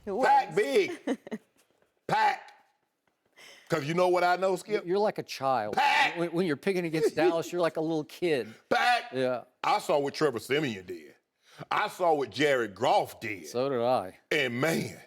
Pack big. Pack. Because you know what I know, Skip? You're like a child. Pack. When you're picking against Dallas, you're like a little kid. Pack. Yeah. I saw what Trevor Siemian did. I saw what Jared Goff did. So did I. And man.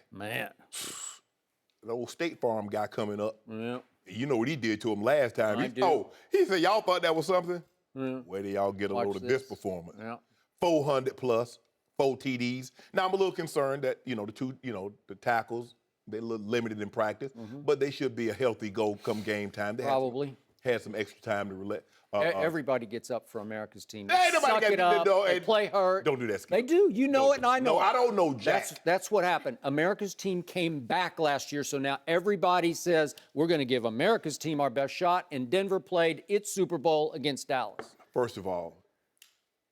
The old State Farm guy coming up. Yeah. You know what he did to him last time. I do. Oh, he said, y'all thought that was something? Yeah. Where do y'all get a load of this performance? Yeah. 400 plus, 4 TDs. Now, I'm a little concerned that, the tackles, they're a little limited in practice, but they should be a healthy go come game time. They Probably. had some extra time to relate. Everybody gets up for America's team. Ain't nobody Suck got it up. no, They play hurt. Don't do that, Skip. They do. You know it, and I know No, it. I don't know Jack. That's what happened. America's team came back last year, so now everybody says we're going to give America's team our best shot, and Denver played its Super Bowl against Dallas. First of all,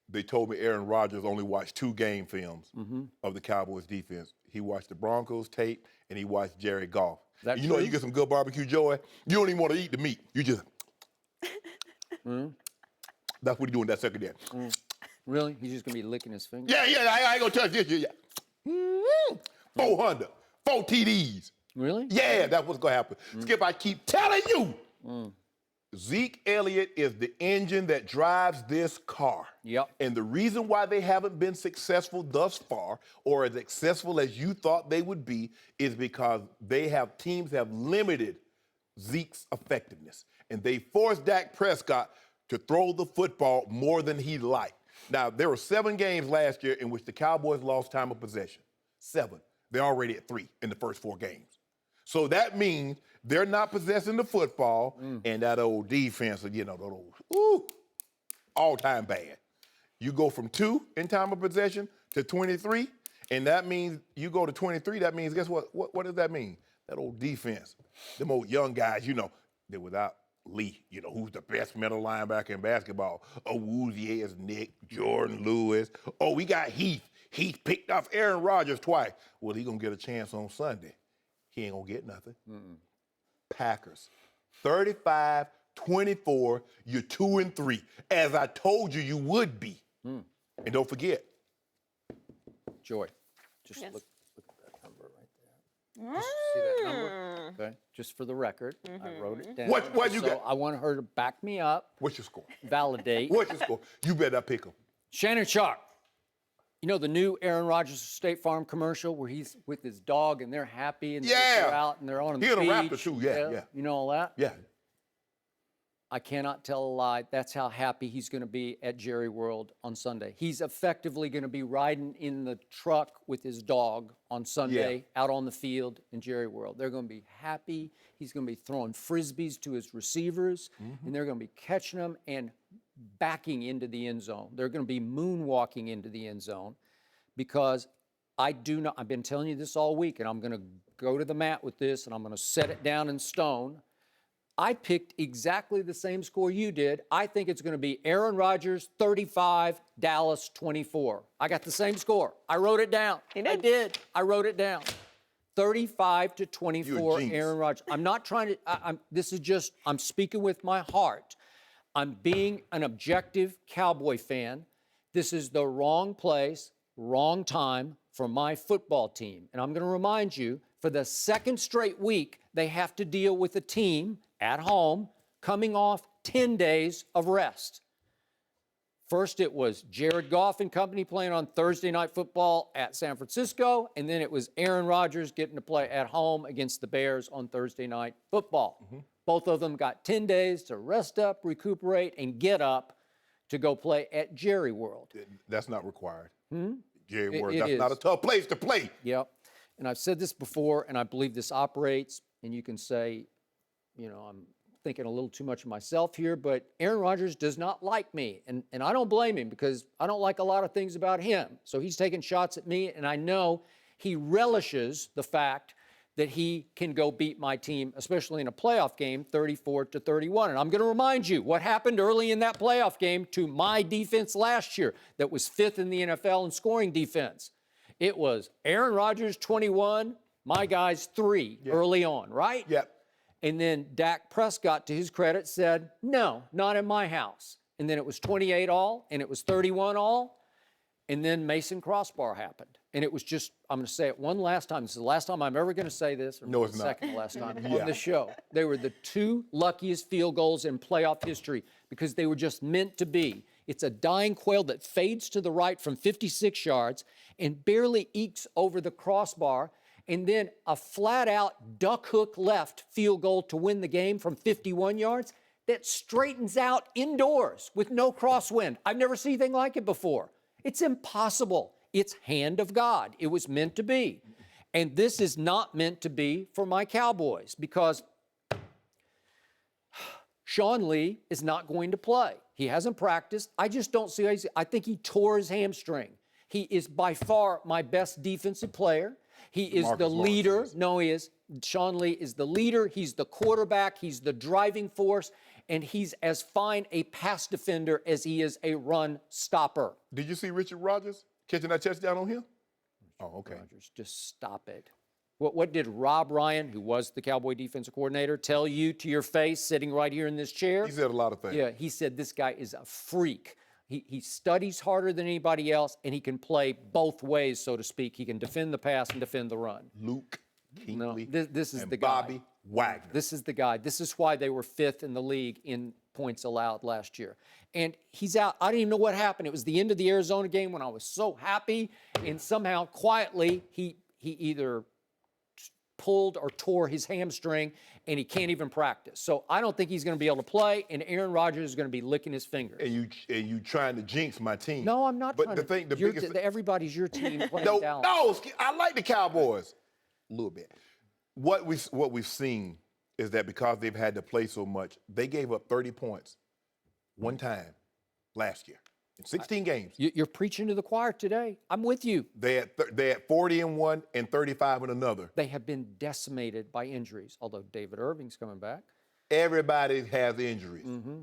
they told me Aaron Rodgers only watched 2 game films of the Cowboys defense. He watched the Broncos tape, and he watched Jared Goff. That you know you get some good barbecue joy, you don't even want to eat the meat. You just... That's what he's doing that second there. Really? He's just going to be licking his fingers? Yeah, I ain't going to touch this. Yeah. 400, 4 TDs. Really? Yeah, that's what's going to happen. Skip, I keep telling you. Zeke Elliott is the engine that drives this car. Yep. And the reason why they haven't been successful thus far, or as successful as you thought they would be, is because teams have limited Zeke's effectiveness. And they forced Dak Prescott to throw the football more than he liked. Now, there were 7 games last year in which the Cowboys lost time of possession. 7. They're already at 3 in the first 4 games. So that means they're not possessing the football, and that old defense, that old, all-time bad. You go from 2 in time of possession to 23, and that means you go to 23, that means, guess what? What does that mean? That old defense, them old young guys, they're without Lee, who's the best middle linebacker in basketball. Oh, Woozy is Nick, Jordan Lewis. Oh, we got Heath. Heath picked off Aaron Rodgers twice. Well, he going to get a chance on Sunday. He ain't going to get nothing. Packers, 35-24, you're 2-3, as I told you you would be. And don't forget. Joy, just look at that number right there. Just see that number? Okay, just for the record, I wrote it down. What you got? I want her to back me up. What's your score? Validate. What's your score? You better pick him. Shannon Sharpe. You know the new Aaron Rodgers State Farm commercial where he's with his dog and they're happy and they're out and they're on the beach. He had a raptor too, yeah. You know all that? Yeah. I cannot tell a lie. That's how happy he's going to be at Jerry World on Sunday. He's effectively going to be riding in the truck with his dog on Sunday out on the field in Jerry World. They're going to be happy. He's going to be throwing Frisbees to his receivers, and they're going to be catching them and backing into the end zone. They're going to be moonwalking into the end zone because I've been telling you this all week, and I'm going to go to the mat with this, and I'm going to set it down in stone. I picked exactly the same score you did. I think it's going to be Aaron Rodgers 35, Dallas 24. I got the same score. I wrote it down. I did. I wrote it down. 35-24, Aaron Rodgers. I'm not trying to, I'm speaking with my heart. I'm being an objective Cowboy fan. This is the wrong place, wrong time for my football team. And I'm going to remind you, for the second straight week, they have to deal with a team at home coming off 10 days of rest. First, it was Jared Goff and company playing on Thursday Night Football at San Francisco, and then it was Aaron Rodgers getting to play at home against the Bears on Thursday Night Football. Both of them got 10 days to rest up, recuperate, and get up to go play at Jerry World. That's not required. Jerry World, that's is. not a tough place to play. Yep. And I've said this before, and I believe this operates, and you can say, I'm thinking a little too much of myself here, but Aaron Rodgers does not like me. And I don't blame him because I don't like a lot of things about him. So he's taking shots at me, and I know he relishes the fact that he can go beat my team, especially in a playoff game, 34-31. And I'm going to remind you what happened early in that playoff game to my defense last year that was 5th in the NFL in scoring defense. It was Aaron Rodgers 21, my guys 3 early on, right? Yep. And then Dak Prescott, to his credit, said, no, not in my house. And then it was 28 all, and it was 31 all. And then Mason Crossbar happened. And it was just, I'm going to say it one last time. This is the last time I'm ever going to say this. Or No, it's the not. second to last time on the show. They were the 2 luckiest field goals in playoff history because they were just meant to be. It's a dying quail that fades to the right from 56 yards and barely ekes over the crossbar. And then a flat-out duck hook left field goal to win the game from 51 yards that straightens out indoors with no crosswind. I've never seen anything like it before. It's impossible. It's hand of God. It was meant to be. And this is not meant to be for my Cowboys because Sean Lee is not going to play. He hasn't practiced. I just don't see. I think he tore his hamstring. He is by far my best defensive player. He is the leader. No, he is. Sean Lee is the leader. He's the quarterback. He's the driving force. And he's as fine a pass defender as he is a run stopper. Did you see Richard Rodgers catching that touchdown on him? Oh, okay. Rodgers, just stop it. What did Rob Ryan, who was the Cowboy defensive coordinator, tell you to your face sitting right here in this chair? He said a lot of things. Yeah, he said this guy is a freak. He studies harder than anybody else, and he can play both ways, so to speak. He can defend the pass and defend the run. Luke Kuechly this is and the guy. Bobby Wagner. This is the guy. This is why they were 5th in the league in points allowed last year. And he's out. I didn't even know what happened. It was the end of the Arizona game when I was so happy, and somehow quietly he either pulled or tore his hamstring, and he can't even practice. So I don't think he's going to be able to play, and Aaron Rodgers is going to be licking his fingers. And you trying to jinx my team. No, I'm not trying the to. biggest Everybody's your team playing no, Dallas. no, I like the Cowboys a little bit. What we've seen is that because they've had to play so much, they gave up 30 points one time last year in 16 games. You're preaching to the choir today. I'm with you. They had 40 in one and 35 in another. They have been decimated by injuries, although David Irving's coming back. Everybody has injuries. Mm-hmm.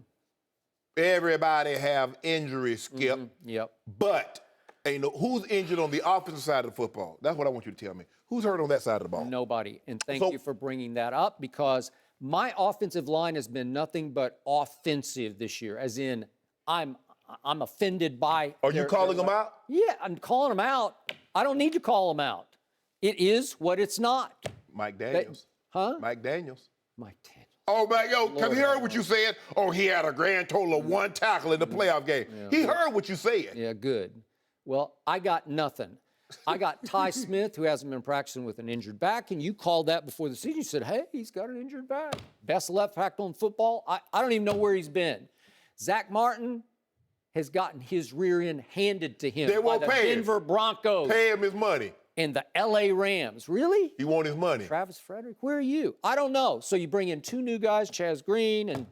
Everybody have injuries, Skip. Mm-hmm. Yep. But who's injured on the offensive side of the football? That's what I want you to tell me. Who's hurt on that side of the ball? Nobody. And thank you for bringing that up because my offensive line has been nothing but offensive this year, as in I'm offended by. Are you calling them out? Yeah, I'm calling them out. I don't need to call them out. It is what it's not. Mike Daniels. Mike Daniels. Mike Daniels. Oh, man, because he heard what you said. Oh, he had a grand total of 1 tackle in the playoff game. Yeah. He heard what you said. Yeah, good. Well, I got nothing. I got Ty Smith, who hasn't been practicing with an injured back, and you called that before the season. You said, hey, he's got an injured back. Best left tackle in football. I don't even know where he's been. Zach Martin has gotten his rear end handed to him by the Denver Broncos. Pay him his money. And the L.A. Rams. Really? He want his money. Travis Frederick, where are you? I don't know. So you bring in 2 new guys, Chaz Green, and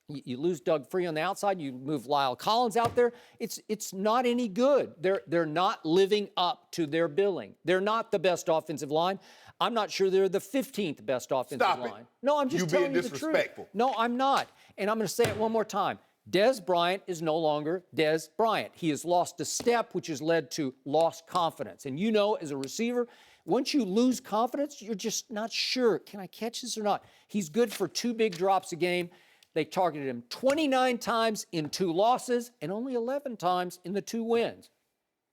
you lose Doug Free on the outside. You move Lyle Collins out there. It's not any good. They're not living up to their billing. They're not the best offensive line. I'm not sure they're the 15th best offensive line. Stop it. No, I'm just telling you the truth. You being disrespectful. No, I'm not. And I'm going to say it one more time. Dez Bryant is no longer Dez Bryant. He has lost a step, which has led to lost confidence. And you know, as a receiver, once you lose confidence, you're just not sure. Can I catch this or not? He's good for 2 big drops a game. They targeted him 29 times in 2 losses and only 11 times in the 2 wins.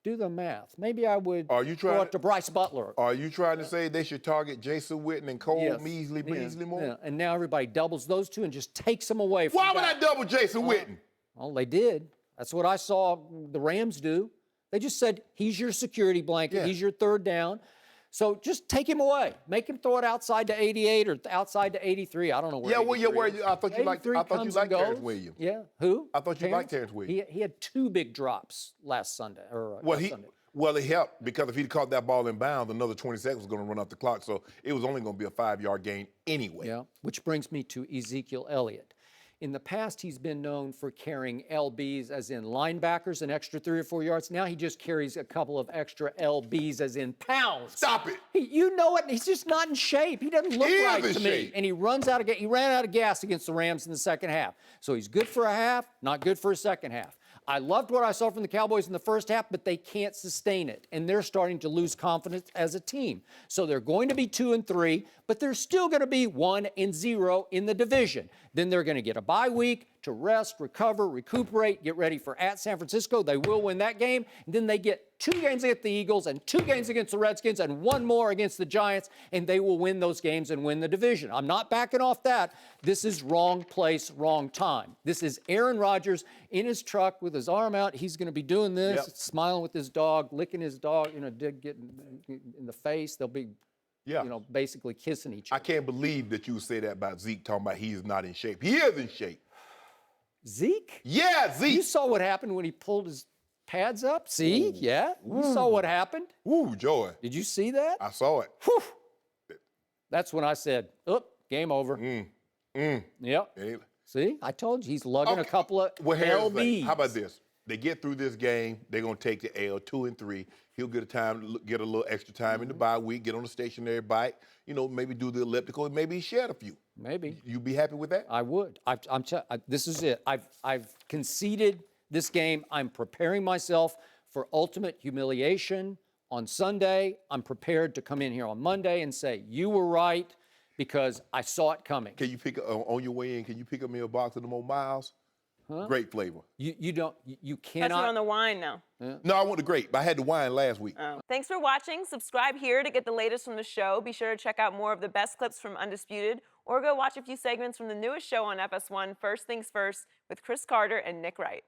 Do the math. Maybe I would go up to Bryce Butler. Are you trying to say they should target Jason Witten and Cole Beasley more? Yeah. And now everybody doubles those 2 and just takes them away from Why would I double Jason Witten? Well, they did. That's what I saw the Rams do. They just said, he's your security blanket. He's your 3rd down. So just take him away. Make him throw it outside to 88 or outside to 83. I don't know where. I thought you liked Terrence Williams. Yeah, who? I thought you liked Terrence Williams. He had 2 big drops last Sunday. Sunday. Well, it helped because if he'd caught that ball in bounds, another 20 seconds was going to run off the clock. So it was only going to be a 5-yard gain anyway. Yeah, which brings me to Ezekiel Elliott. In the past, he's been known for carrying LBs, as in linebackers, an extra 3 or 4 yards. Now he just carries a couple of extra LBs, as in pounds. Stop it. You know it. He's just not in shape. He doesn't look right to me. And he ran out of gas against the Rams in the second half. So he's good for a half, not good for a second half. I loved what I saw from the Cowboys in the first half, but they can't sustain it. And they're starting to lose confidence as a team. So they're going to be 2-3, but they're still going to be 1-0 in the division. Then they're going to get a bye week, to rest, recover, recuperate, get ready for at San Francisco. They will win that game. And then they get 2 games against the Eagles and 2 games against the Redskins and 1 more against the Giants, and they will win those games and win the division. I'm not backing off that. This is wrong place, wrong time. This is Aaron Rodgers in his truck with his arm out. He's going to be doing this, smiling with his dog, licking his dog, getting in the face. They'll be basically kissing each other. I can't believe that you would say that about Zeke, talking about he's not in shape. He is in shape. Zeke? Yeah, Zeke. You saw what happened when he pulled his pads up? See? Ooh. Yeah? You saw what happened? Ooh, joy. Did you see that? I saw it. Whew. That's when I said, game over. Yep. See? I told you, he's lugging a couple of LBs. How about this? They get through this game, they're going to take the L 2-3. He'll get a little extra time in the bye week, get on a stationary bike, maybe do the elliptical, and maybe shed a few. Maybe. You'd be happy with that? I would. This is it. I've conceded this game. I'm preparing myself for ultimate humiliation on Sunday. I'm prepared to come in here on Monday and say, you were right, because I saw it coming. Can you pick on your way in, can you pick up me a box of them old Miles? Huh? Great flavor. You cannot. Touching on the wine now. Yeah. No, I want the grape. I had the wine last week. Oh. Thanks for watching. Subscribe here to get the latest from the show. Be sure to check out more of the best clips from Undisputed, or go watch a few segments from the newest show on FS1, First Things First, with Chris Carter and Nick Wright.